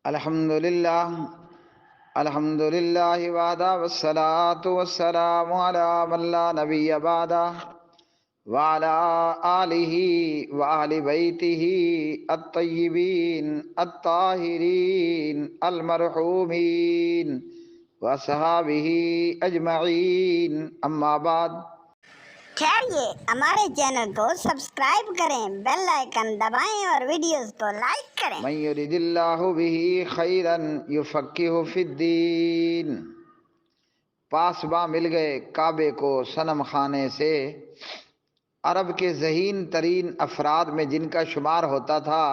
الحمدللہ الحمدللہ وحدہ والصلاة والسلام علی من لا نبی بعدہ وعلی آلہ وآل بیتہ الطیبین الطاہرین المرحومین وصحابہ اجمعین، اما بعد۔ خیر، یہ ہمارے چینل کو سبسکرائب کریں، بیل آئیکن دبائیں اور ویڈیوز کو لائک کریں۔ من یرد اللہ بہ خیرا یفقہہ فی الدین۔ پاسباں مل گئے کعبے کو صنم خانے سے۔ عرب کے ذہین ترین افراد میں جن کا شمار ہوتا تھا،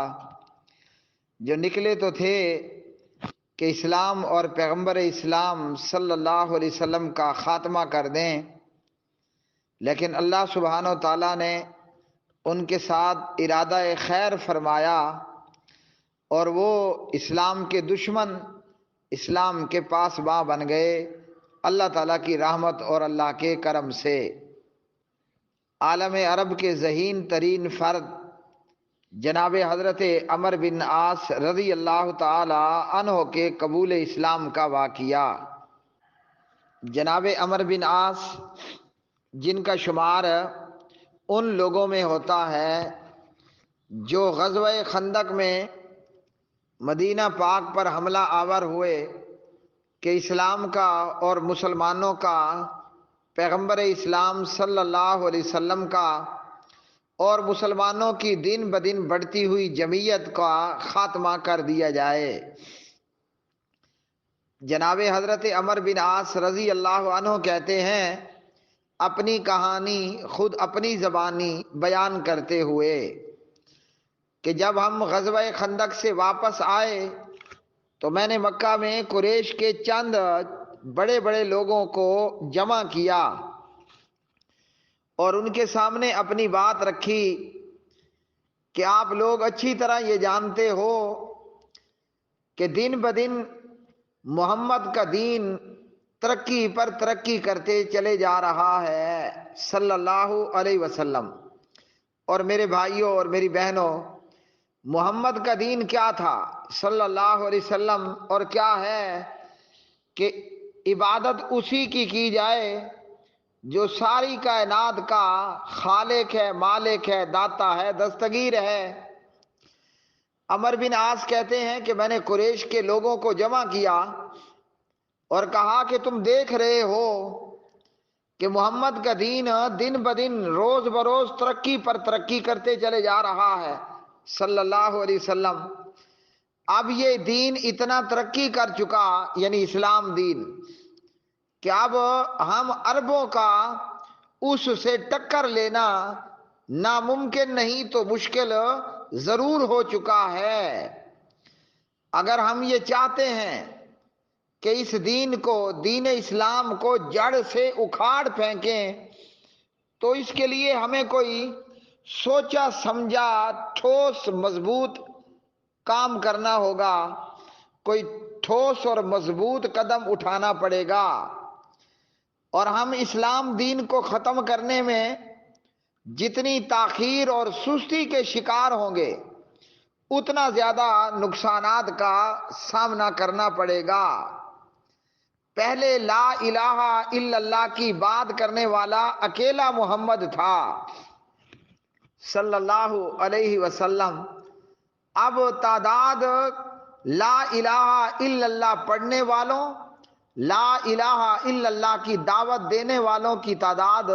جو نکلے تو تھے کہ اسلام اور پیغمبر اسلام صلی اللہ علیہ وسلم کا خاتمہ کر دیں، لیکن اللہ سبحانہ و تعالیٰ نے ان کے ساتھ ارادہ خیر فرمایا اور وہ اسلام کے دشمن اسلام کے پاسباں بن گئے، اللہ تعالیٰ کی رحمت اور اللہ کے کرم سے۔ عالم عرب کے ذہین ترین فرد جناب حضرت عمر بن عاص رضی اللہ تعالی عنہ کے قبول اسلام کا واقعہ۔ جناب عمر بن عاص جن کا شمار ان لوگوں میں ہوتا ہے جو غزوہ خندق میں مدینہ پاک پر حملہ آور ہوئے کہ اسلام کا اور مسلمانوں کا، پیغمبر اسلام صلی اللہ علیہ وسلم کا اور مسلمانوں کی دن بدن بڑھتی ہوئی جمعیت کا خاتمہ کر دیا جائے۔ جناب حضرت عمر بن عاص رضی اللہ عنہ کہتے ہیں اپنی کہانی خود اپنی زبانی بیان کرتے ہوئے کہ جب ہم غزوہ خندق سے واپس آئے تو میں نے مکہ میں قریش کے چند بڑے بڑے لوگوں کو جمع کیا اور ان کے سامنے اپنی بات رکھی کہ آپ لوگ اچھی طرح یہ جانتے ہو کہ دن بدن محمد کا دین ترقی پر ترقی کرتے چلے جا رہا ہے صلی اللہ علیہ وسلم۔ اور میرے بھائیوں اور میری بہنوں، محمد کا دین کیا تھا صلی اللہ علیہ وسلم، اور کیا ہے کہ عبادت اسی کی جائے جو ساری کائنات کا خالق ہے، مالک ہے، داتا ہے، دستگیر ہے۔ عمر بن عاص کہتے ہیں کہ میں نے قریش کے لوگوں کو جمع کیا اور کہا کہ تم دیکھ رہے ہو کہ محمد کا دین دن بدن روز بروز ترقی پر ترقی کرتے چلے جا رہا ہے صلی اللہ علیہ وسلم۔ اب یہ دین اتنا ترقی کر چکا، یعنی اسلام دین، کہ اب ہم عربوں کا اس سے ٹکر لینا ناممکن نہیں تو مشکل ضرور ہو چکا ہے۔ اگر ہم یہ چاہتے ہیں کہ اس دین کو، دین اسلام کو جڑ سے اکھاڑ پھینکیں، تو اس کے لیے ہمیں کوئی سوچا سمجھا ٹھوس مضبوط کام کرنا ہوگا، کوئی ٹھوس اور مضبوط قدم اٹھانا پڑے گا، اور ہم اسلام دین کو ختم کرنے میں جتنی تاخیر اور سستی کے شکار ہوں گے اتنا زیادہ نقصانات کا سامنا کرنا پڑے گا۔ پہلے لا الہ الا اللہ کی بات کرنے والا اکیلا محمد تھا صلی اللہ علیہ وسلم۔ اب تعداد لا الہ الا اللہ پڑھنے والوں، لا الہ الا اللہ کی دعوت دینے والوں کی تعداد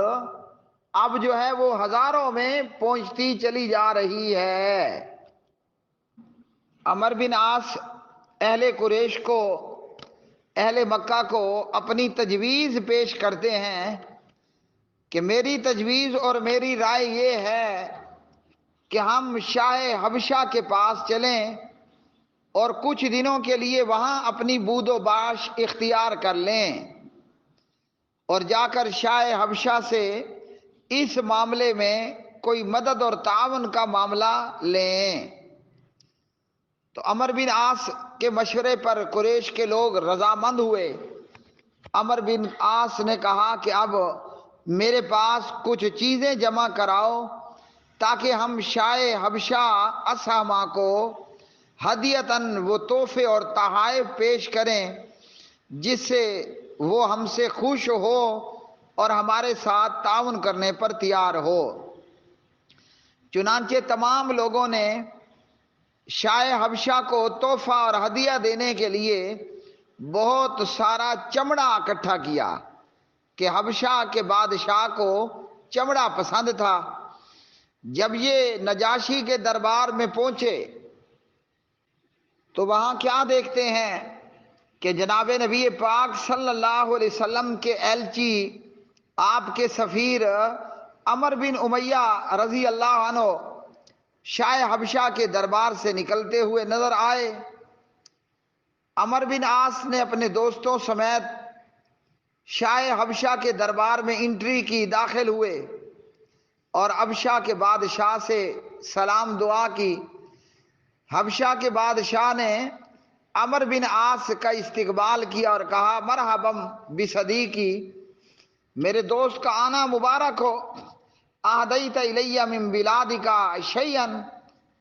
اب جو ہے وہ ہزاروں میں پہنچتی چلی جا رہی ہے۔ عمر بن عاص اہل قریش کو، اہل مکہ کو اپنی تجویز پیش کرتے ہیں کہ میری تجویز اور میری رائے یہ ہے کہ ہم شاہ حبشہ کے پاس چلیں اور کچھ دنوں کے لیے وہاں اپنی بود و باش اختیار کر لیں اور جا کر شاہ حبشہ سے اس معاملے میں کوئی مدد اور تعاون کا معاملہ لیں۔ تو عمر بن عاص کے مشورے پر قریش کے لوگ رضامند ہوئے۔ عمر بن عاص نے کہا کہ اب میرے پاس کچھ چیزیں جمع کراؤ تاکہ ہم شاہ حبشہ اسامہ کو ہدیتن وہ تحفے اور تحائف پیش کریں جس سے وہ ہم سے خوش ہو اور ہمارے ساتھ تعاون کرنے پر تیار ہو۔ چنانچہ تمام لوگوں نے شاہ حبشہ کو تحفہ اور ہدیہ دینے کے لیے بہت سارا چمڑا اکٹھا کیا کہ حبشہ کے بادشاہ کو چمڑا پسند تھا۔ جب یہ نجاشی کے دربار میں پہنچے تو وہاں کیا دیکھتے ہیں کہ جناب نبی پاک صلی اللہ علیہ وسلم کے ایلچی، آپ کے سفیر عمر بن امیہ رضی اللہ عنہ شاہ حبشہ کے دربار سے نکلتے ہوئے نظر آئے۔ عمر بن عاص نے اپنے دوستوں سمیت شاہ حبشہ کے دربار میں انٹری کی، داخل ہوئے اور حبشہ کے بادشاہ سے سلام دعا کی۔ حبشہ کے بادشاہ نے عمر بن عاص کا استقبال کیا اور کہا مرحبا بصدیقی، میرے دوست کا آنا مبارک ہو، اہدیت الیہ من بلادک شیئا،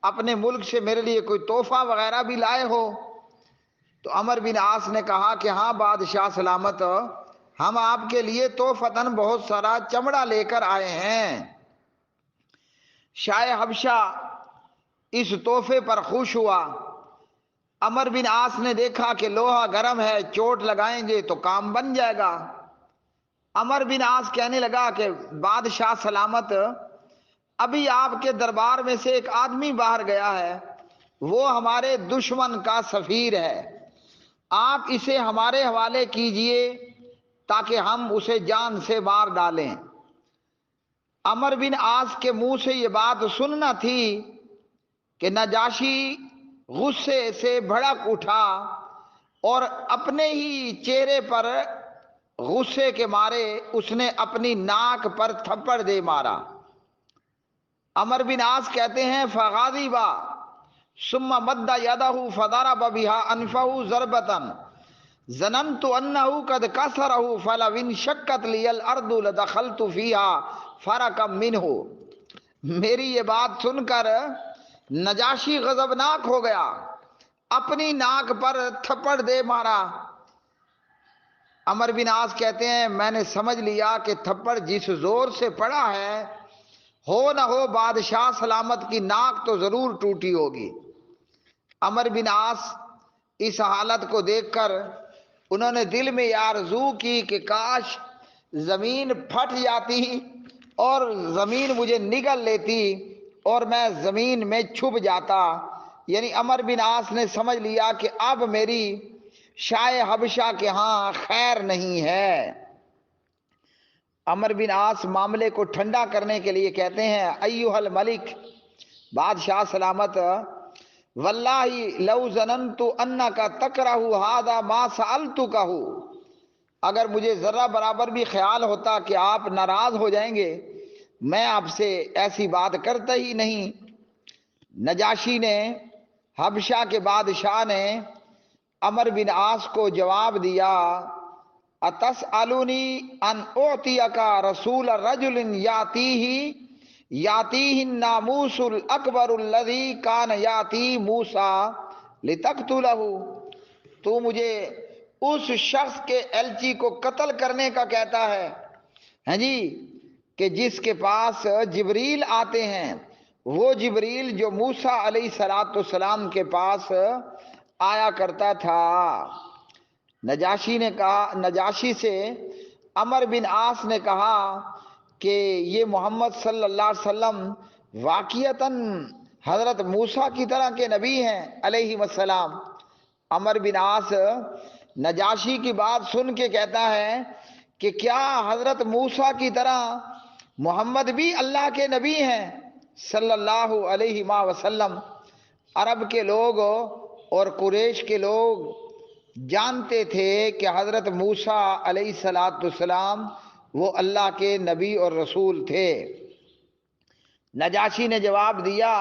اپنے ملک سے میرے لیے کوئی تحفہ وغیرہ بھی لائے ہو؟ تو عمر بن عاص نے کہا کہ ہاں بادشاہ سلامت، ہم آپ کے لیے تحفتاً بہت سارا چمڑا لے کر آئے ہیں۔ شاہ حبشہ اس تحفے پر خوش ہوا۔ عمر بن عاص نے دیکھا کہ لوہا گرم ہے، چوٹ لگائیں گے تو کام بن جائے گا۔ عمر بن عاص کہنے لگا کہ بادشاہ سلامت، ابھی آپ کے دربار میں سے ایک آدمی باہر گیا ہے، وہ ہمارے دشمن کا سفیر ہے، آپ اسے ہمارے حوالے کیجئے تاکہ ہم اسے جان سے مار ڈالیں۔ عمر بن عاص کے منہ سے یہ بات سننا تھی کہ نجاشی غصے سے بھڑک اٹھا اور اپنے ہی چہرے پر غصے کے مارے اس نے اپنی ناک پر تھپڑ دے مارا۔ عمر بن عاص کہتے ہیں فغاضب ثم مد یدہ فضرب بها انفہ ضربۃ ظننت انہ قد کسرہ فلو انشقت لی الارض لدخلت فیہا فرقا منہ۔ میری یہ بات سن کر نجاشی غضبناک ہو گیا، اپنی ناک پر تھپڑ دے مارا۔ عمر بن عاص کہتے ہیں میں نے سمجھ لیا کہ تھپڑ جس زور سے پڑا ہے، ہو نہ ہو بادشاہ سلامت کی ناک تو ضرور ٹوٹی ہوگی۔ عمر بن عاص اس حالت کو دیکھ کر انہوں نے دل میں یہ آرزو کی کہ کاش زمین پھٹ جاتی اور زمین مجھے نگل لیتی اور میں زمین میں چھپ جاتا۔ یعنی عمر بن عاص نے سمجھ لیا کہ اب میری شاہ حبشہ کے ہاں خیر نہیں ہے۔ عمر بن عاص معاملے کو ٹھنڈا کرنے کے لیے کہتے ہیں ایھا الملک، بادشاہ سلامت، واللہ لو ظننت انک تکرہ ھذا ما سألتکہ، اگر مجھے ذرہ برابر بھی خیال ہوتا کہ آپ ناراض ہو جائیں گے، میں آپ سے ایسی بات کرتا ہی نہیں۔ نجاشی نے، حبشہ کے بادشاہ نے عمر بن عاص کو جواب دیا اتسألنی ان اعطیک رسول رجل یاتیہ الناموس الاکبر الذی کان یاتی موسیٰ لتقتلہ، تو مجھے اس شخص کے ایلچی کو قتل کرنے کا کہتا ہے، ہاں جی، کہ جس کے پاس جبریل آتے ہیں، وہ جبریل جو موسیٰ علیہ السلام کے پاس آیا کرتا تھا۔ نجاشی سے عمر بن عاص نے کہا کہ یہ محمد صلی اللہ علیہ وسلم واقعتاً حضرت موسیٰ کی طرح کے نبی ہیں علیہ السلام۔ عمر بن عاص نجاشی کی بات سن کے کہتا ہے کہ کیا حضرت موسیٰ کی طرح محمد بھی اللہ کے نبی ہیں صلی اللہ علیہ وسلم؟ عرب کے لوگ اور قریش کے لوگ جانتے تھے کہ حضرت موسیٰ علیہ السلام وہ اللہ کے نبی اور رسول تھے۔ نجاشی نے جواب دیا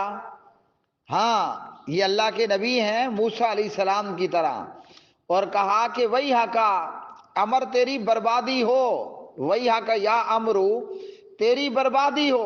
ہاں یہ اللہ کے نبی ہیں موسیٰ علیہ السلام کی طرح، اور کہا کہ ویحک امر تیری بربادی ہو، ویحک یا امرو تیری بربادی ہو،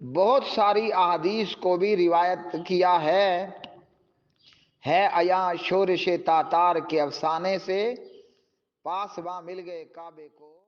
بہت ساری احادیث کو بھی روایت کیا ہے عیاں شورش تاتار کے افسانے سے پاسباں مل گئے کعبے کو.